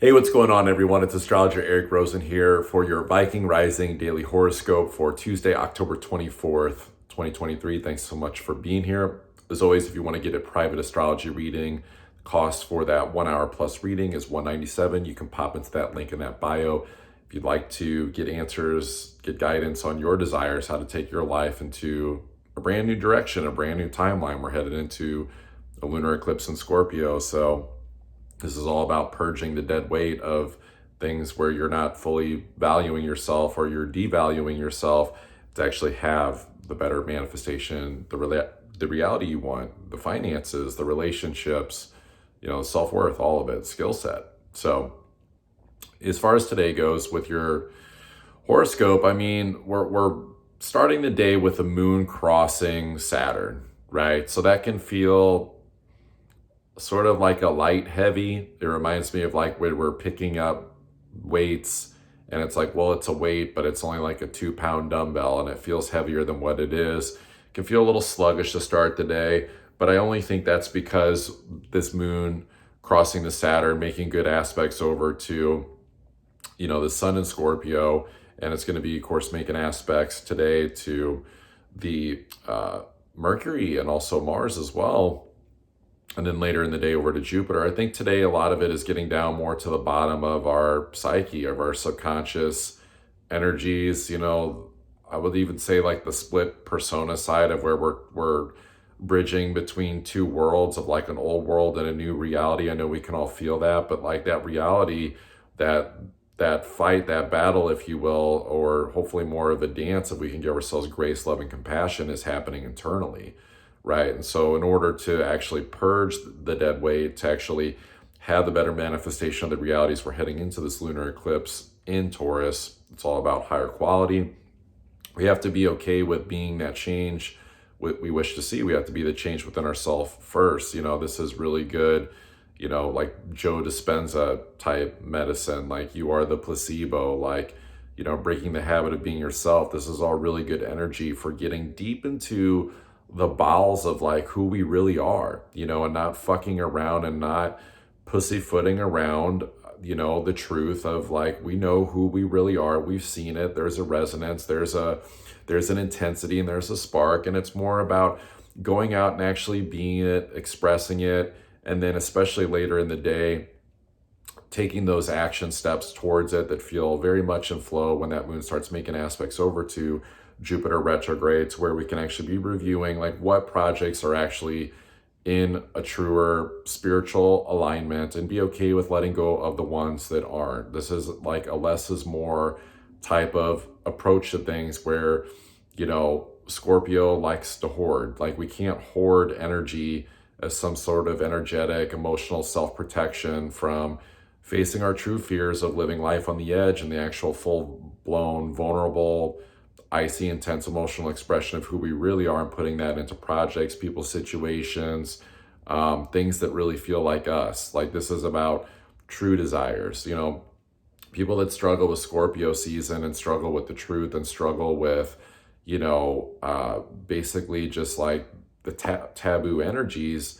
Hey, what's going on, everyone? It's astrologer Eric Rosen here for your Viking Rising daily horoscope for Tuesday, October 24th, 2023. Thanks so much for being here. As always, if you want to get a private astrology reading, the cost for that 1 hour plus reading is $197. You can pop into that link in that bio. If you'd like to get answers, get guidance on your desires, how to take your life into a brand new direction, a brand new timeline. We're headed into a lunar eclipse in Scorpio. So this is all about purging the dead weight of things where you're not fully valuing yourself or you're devaluing yourself to actually have the better manifestation, the reality you want, the finances, the relationships, self-worth, all of it, skill set. So as far as today goes with your horoscope, I mean, we're starting the day with the moon crossing Saturn, right? So that can feel sort of like a light heavy. It reminds me of like when we're picking up weights and it's like, well, it's a weight, but it's only like a 2 pound dumbbell and it feels heavier than what it is. It can feel a little sluggish to start the day, but I only think that's because this moon crossing the Saturn, making good aspects over to, the sun in Scorpio. And it's going to be, of course, making aspects today to the Mercury and also Mars as well, and then later in the day over to Jupiter. I think today a lot of it is getting down more to the bottom of our psyche, of our subconscious energies. I would even say like the split persona side of where we're bridging between two worlds of like an old world and a new reality. I know we can all feel that, but like that reality, that fight, that battle, if you will, or hopefully more of a dance, if we can give ourselves grace, love, and compassion, is happening internally, right? And so in order to actually purge the dead weight, to actually have the better manifestation of the realities, we're heading into this lunar eclipse in Taurus. It's all about higher quality. We have to be okay with being that change we wish to see. We have to be the change within ourselves first. This is really good, like Joe Dispenza type medicine, like you are the placebo, like, breaking the habit of being yourself. This is all really good energy for getting deep into the bowels of like who we really are, and not fucking around and not pussyfooting around, the truth of like, we know who we really are. We've seen it. There's a resonance, there's an intensity, and there's a spark. And it's more about going out and actually being it, expressing it. And then especially later in the day, taking those action steps towards it that feel very much in flow when that moon starts making aspects over to Jupiter retrograde, to where we can actually be reviewing like what projects are actually in a truer spiritual alignment and be okay with letting go of the ones that aren't. This is like a less is more type of approach to things where, Scorpio likes to hoard. Like we can't hoard energy as some sort of energetic, emotional self-protection from facing our true fears of living life on the edge and the actual full-blown, vulnerable, icy, intense emotional expression of who we really are, and putting that into projects, people, situations, things that really feel like us. Like this is about true desires. People that struggle with Scorpio season and struggle with the truth and struggle with, basically just like the taboo energies,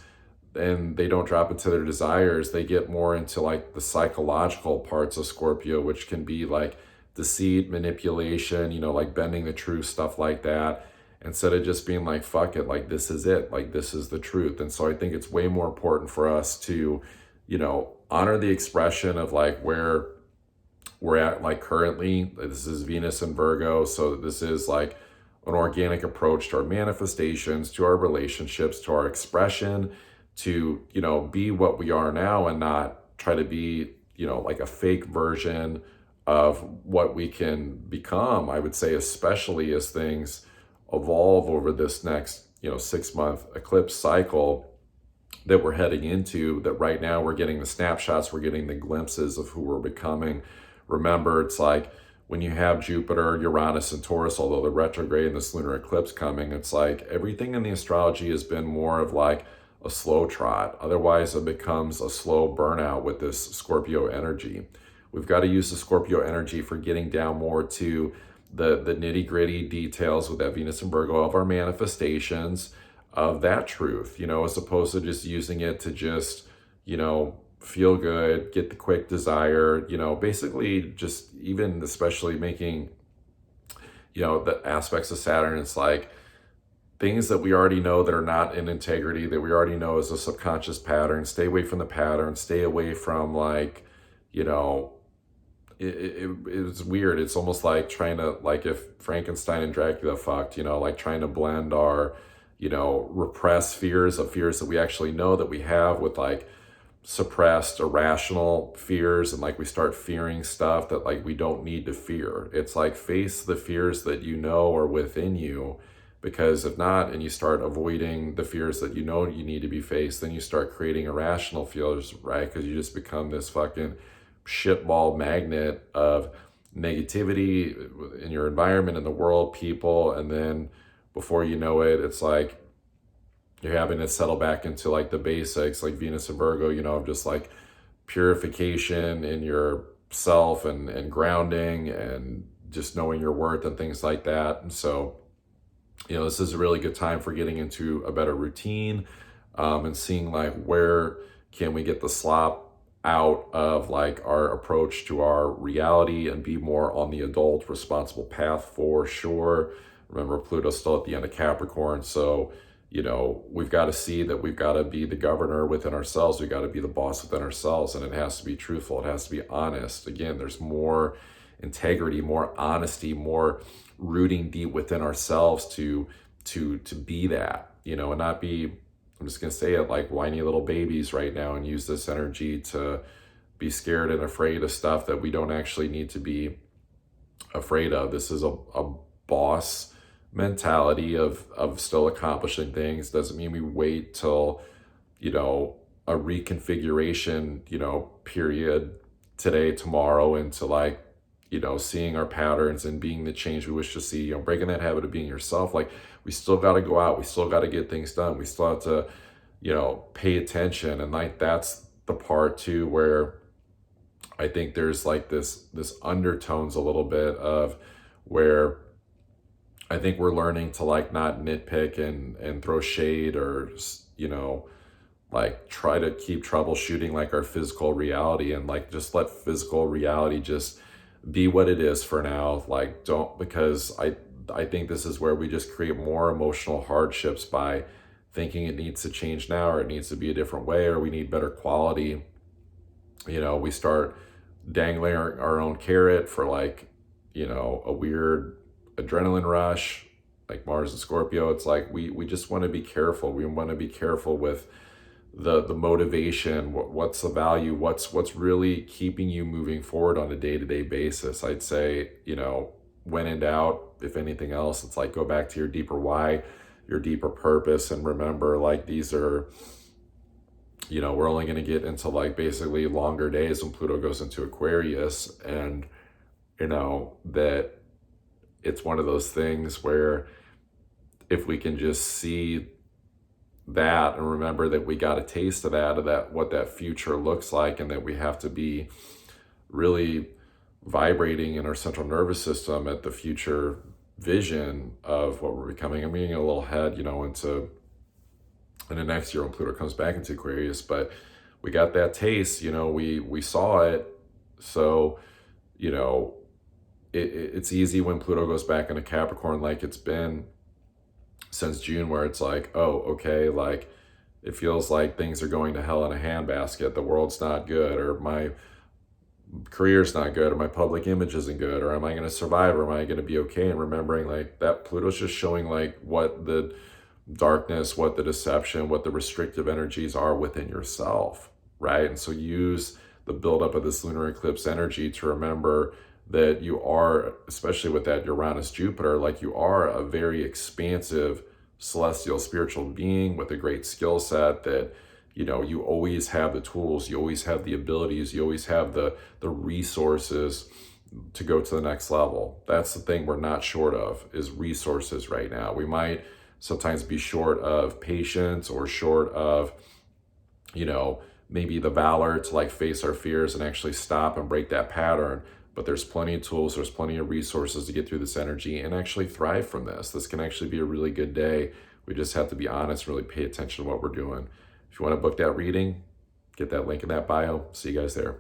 and they don't drop into their desires. They get more into like the psychological parts of Scorpio, which can be like deceit, manipulation, like bending the truth, stuff like that, instead of just being like, fuck it, like this is it, like this is the truth. And so I think it's way more important for us to, honor the expression of like where we're at, like currently. This is Venus and Virgo, so this is like an organic approach to our manifestations, to our relationships, to our expression, to, be what we are now and not try to be, like a fake version of what we can become. I would say, especially as things evolve over this next, 6-month eclipse cycle that we're heading into, that right now we're getting the snapshots, we're getting the glimpses of who we're becoming. Remember, it's like when you have Jupiter, Uranus, and Taurus, although the retrograde and this lunar eclipse coming, it's like everything in the astrology has been more of like a slow trot. Otherwise, it becomes a slow burnout with this Scorpio energy. We've got to use the Scorpio energy for getting down more to the nitty gritty details with that Venus and Virgo of our manifestations of that truth, as opposed to just using it to just, feel good, get the quick desire, basically just even especially making, the aspects of Saturn, it's like things that we already know that are not in integrity, that we already know is a subconscious pattern. Stay away from the pattern, stay away from like, you know, it's weird. It's almost like trying to, like if Frankenstein and Dracula fucked, like trying to blend our, repressed fears of fears that we actually know that we have with like suppressed irrational fears, and like we start fearing stuff that like we don't need to fear. It's like face the fears that you know are within you, because if not, and you start avoiding the fears that you know you need to be faced, then you start creating irrational fears, right? Because you just become this fucking shitball magnet of negativity in your environment, in the world, people, and then before you know it, it's like you're having to settle back into like the basics, like Venus and Virgo, of just like purification in your self and grounding and just knowing your worth and things like that. And so, this is a really good time for getting into a better routine, and seeing like where can we get the slop out of like our approach to our reality and be more on the adult responsible path for sure. Remember, Pluto's still at the end of Capricorn, so we've got to see that we've got to be the governor within ourselves. We've got to be the boss within ourselves, and it has to be truthful. It has to be honest. Again, there's more integrity, more honesty, more rooting deep within ourselves to be that, and not be, I'm just going to say it, like whiny little babies right now, and use this energy to be scared and afraid of stuff that we don't actually need to be afraid of. This is a boss mentality of still accomplishing things. Doesn't mean we wait till, a reconfiguration, period today, tomorrow, into like, seeing our patterns and being the change we wish to see, breaking that habit of being yourself. Like we still got to go out, we still got to get things done, we still have to, pay attention. And like, that's the part too, where I think there's like this undertones a little bit of where I think we're learning to like not nitpick and throw shade, or, like try to keep troubleshooting like our physical reality, and like just let physical reality just be what it is for now. Like don't, because I think this is where we just create more emotional hardships by thinking it needs to change now, or it needs to be a different way, or we need better quality. We start dangling our own carrot for like, a weird adrenaline rush, like Mars and Scorpio. It's like we just want to be careful. We want to be careful with the motivation. What's the value? What's really keeping you moving forward on a day-to-day basis? I'd say, when in doubt, if anything else, it's like go back to your deeper why, your deeper purpose, and remember like these are, we're only going to get into like basically longer days when Pluto goes into Aquarius, and that it's one of those things where if we can just see that and remember that we got a taste of that, what that future looks like, and that we have to be really vibrating in our central nervous system at the future vision of what we're becoming. I'm getting a little ahead, into in the next year when Pluto comes back into Aquarius, but we got that taste, we saw it. So, it's easy when Pluto goes back into Capricorn, like it's been since June, where it's like, oh, okay, like it feels like things are going to hell in a handbasket. The world's not good, or my career's not good, or my public image isn't good, or am I going to survive, or am I going to be okay? And remembering like that Pluto's just showing like what the darkness, what the deception, what the restrictive energies are within yourself, right? And so use the buildup of this lunar eclipse energy to remember that you are, especially with that Uranus Jupiter, like you are a very expansive celestial spiritual being with a great skill set, that you always have the tools, you always have the abilities, you always have the resources to go to the next level. That's the thing we're not short of, is resources right now. We might sometimes be short of patience, or short of maybe the valor to like face our fears and actually stop and break that pattern. But there's plenty of tools, there's plenty of resources to get through this energy and actually thrive from this. This can actually be a really good day. We just have to be honest, really pay attention to what we're doing. If you want to book that reading, Get that link in that bio. See you guys there.